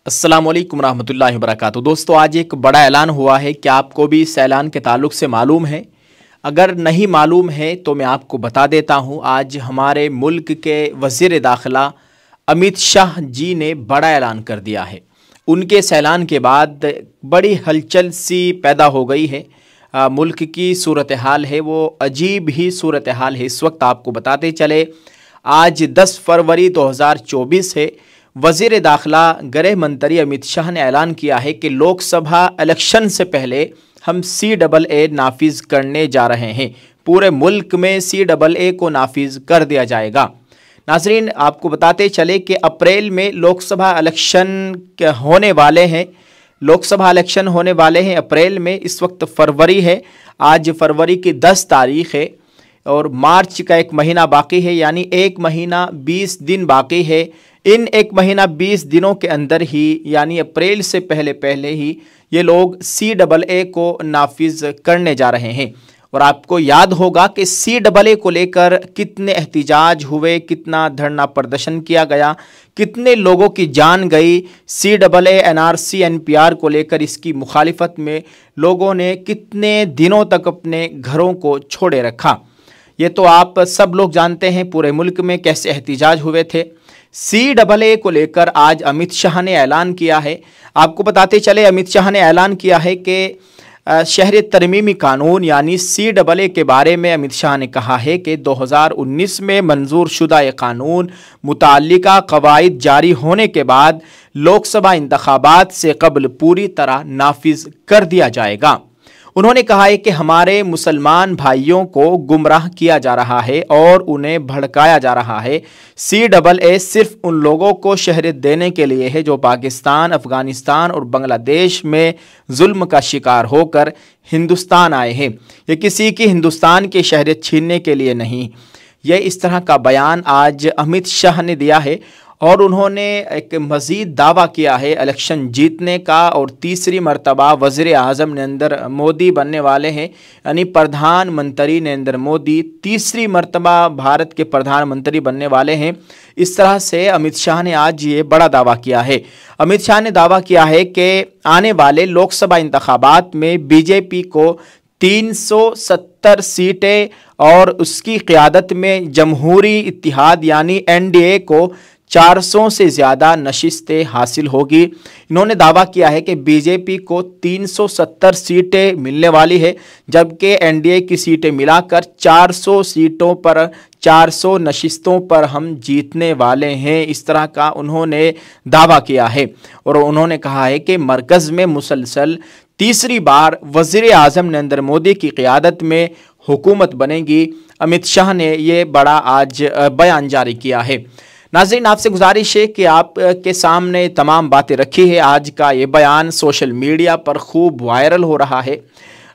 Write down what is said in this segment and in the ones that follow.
अस्सलामुअलैकुम रहमतुल्लाहि व बरकातुहू। दोस्तों, आज एक बड़ा ऐलान हुआ है। क्या आपको भी इस ऐलान के ताल्लुक़ से मालूम है? अगर नहीं मालूम है तो मैं आपको बता देता हूँ। आज हमारे मुल्क के वज़ीर दाखिला अमित शाह जी ने बड़ा ऐलान कर दिया है। उनके इस ऐलान के बाद बड़ी हलचल सी पैदा हो गई है। मुल्क की सूरत हाल है वो अजीब ही सूरत हाल है। इस वक्त आपको बताते चले, आज 10 फरवरी 2024 है। वज़ीर दाखिला गृह मंत्री अमित शाह ने ऐलान किया है कि लोकसभा इलेक्शन से पहले हम CAA नाफिज करने जा रहे हैं। पूरे मुल्क में CAA को नाफिज कर दिया जाएगा। नाज़रीन, आपको बताते चले कि अप्रैल में लोकसभा इलेक्शन होने वाले हैं। लोकसभा इलेक्शन होने वाले हैं अप्रैल में। इस वक्त फरवरी है। आज फरवरी की 10 तारीख़ है और मार्च का 1 महीना बाकी है, यानी 1 महीना 20 दिन बाकी है। इन 1 महीना 20 दिनों के अंदर ही, यानी अप्रैल से पहले ही ये लोग CAA को नाफिज करने जा रहे हैं। और आपको याद होगा कि CAA को लेकर कितने एहतिजाज हुए, कितना धरना प्रदर्शन किया गया, कितने लोगों की जान गई। CAA NRC NPR को लेकर इसकी मुखालिफत में लोगों ने कितने दिनों तक अपने घरों को छोड़े रखा, ये तो आप सब लोग जानते हैं। पूरे मुल्क में कैसे एहतिजाज हुए थे। CAA को लेकर आज अमित शाह ने ऐलान किया है। आपको बताते चले, अमित शाह ने ऐलान किया है कि शहरी तरमीमी कानून यानी CAA के बारे में अमित शाह ने कहा है कि 2019 में मंजूर शुदा ये कानून मुताल्लिका कवायद जारी होने के बाद लोकसभा इंतखाबात से कबल पूरी तरह नाफिज कर दिया जाएगा। उन्होंने कहा है कि हमारे मुसलमान भाइयों को गुमराह किया जा रहा है और उन्हें भड़काया जा रहा है। CAA सिर्फ उन लोगों को शहरियत देने के लिए है जो पाकिस्तान, अफ़गानिस्तान और बांग्लादेश में जुल्म का शिकार होकर हिंदुस्तान आए हैं। ये किसी की हिंदुस्तान की शहरियत छीनने के लिए नहीं। ये इस तरह का बयान आज अमित शाह ने दिया है। और उन्होंने एक मज़ीद दावा किया है इलेक्शन जीतने का, और तीसरी मरतबा वज़ीर आज़म नरेंद्र मोदी बनने वाले हैं। यानी प्रधानमंत्री नरेंद्र मोदी तीसरी मरतबा भारत के प्रधानमंत्री बनने वाले हैं। इस तरह से अमित शाह ने आज ये बड़ा दावा किया है। अमित शाह ने दावा किया है कि आने वाले लोकसभा इंतखाबात में BJP को 370 सीटें और उसकी क़यादत में जमहूरी इत्तिहाद यानी NDA को 400 से ज़्यादा नशिस्तें हासिल होगी। इन्होंने दावा किया है कि BJP को 370 सीटें मिलने वाली है, जबकि NDA की सीटें मिलाकर 400 सीटों पर 400 नशिस्तों पर हम जीतने वाले हैं। इस तरह का उन्होंने दावा किया है। और उन्होंने कहा है कि मरकज़ में मुसलसल तीसरी बार वज़ीर आज़म नरेंद्र मोदी की क़यादत में हुकूमत बनेगी। अमित शाह ने ये बड़ा आज बयान जारी किया है। नाज़रीन, आपसे गुजारिश है कि आप के सामने तमाम बातें रखी है। आज का ये बयान सोशल मीडिया पर खूब वायरल हो रहा है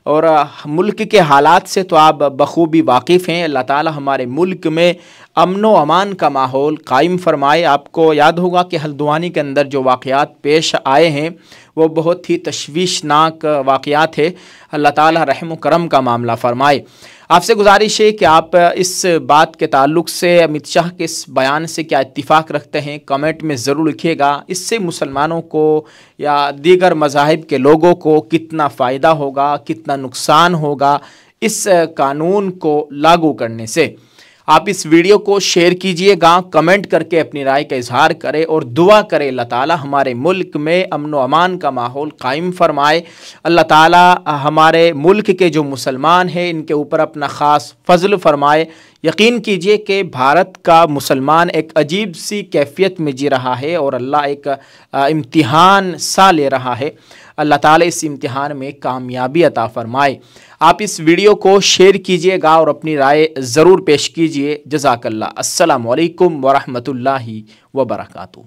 और मुल्क के हालात से तो आप बखूबी वाकिफ़ हैं। अल्लाह ताला हमारे मुल्क में अमन व अमान का माहौल कायम फरमाए। आपको याद होगा कि हल्द्वानी के अंदर जो वाक़यात पेश आए हैं वो बहुत ही तशवीशनाक वाक़यात है। अल्लाह ताला रहम व करम का मामला फ़रमाए। आपसे गुजारिश है कि आप इस बात के ताल्लुक़ से अमित शाह के इस बयान से क्या इत्तिफ़ाक़ रखते हैं, कमेंट में ज़रूर लिखिएगा। इससे मुसलमानों को या दीगर मज़ाहिब के लोगों को कितना फ़ायदा होगा, कितना नुकसान होगा इस कानून को लागू करने से। आप इस वीडियो को शेयर कीजिएगा, कमेंट करके अपनी राय का इजहार करें और दुआ करें अल्लाह ताला हमारे मुल्क में अमन व अमान का माहौल कायम फरमाए। अल्लाह ताला हमारे मुल्क के जो मुसलमान हैं इनके ऊपर अपना ख़ास फजल फरमाए। यकीन कीजिए कि भारत का मुसलमान एक अजीब सी कैफियत में जी रहा है और अल्लाह एक इम्तिहान सा ले रहा है। अल्लाह ताला इस इम्तिहान में कामयाबी अता फरमाए। आप इस वीडियो को शेयर कीजिएगा और अपनी राय ज़रूर पेश कीजिए। जज़ाकल्लाह। अस्सलामु अलैकुम व रहमतुल्लाहि व बरकातुहू।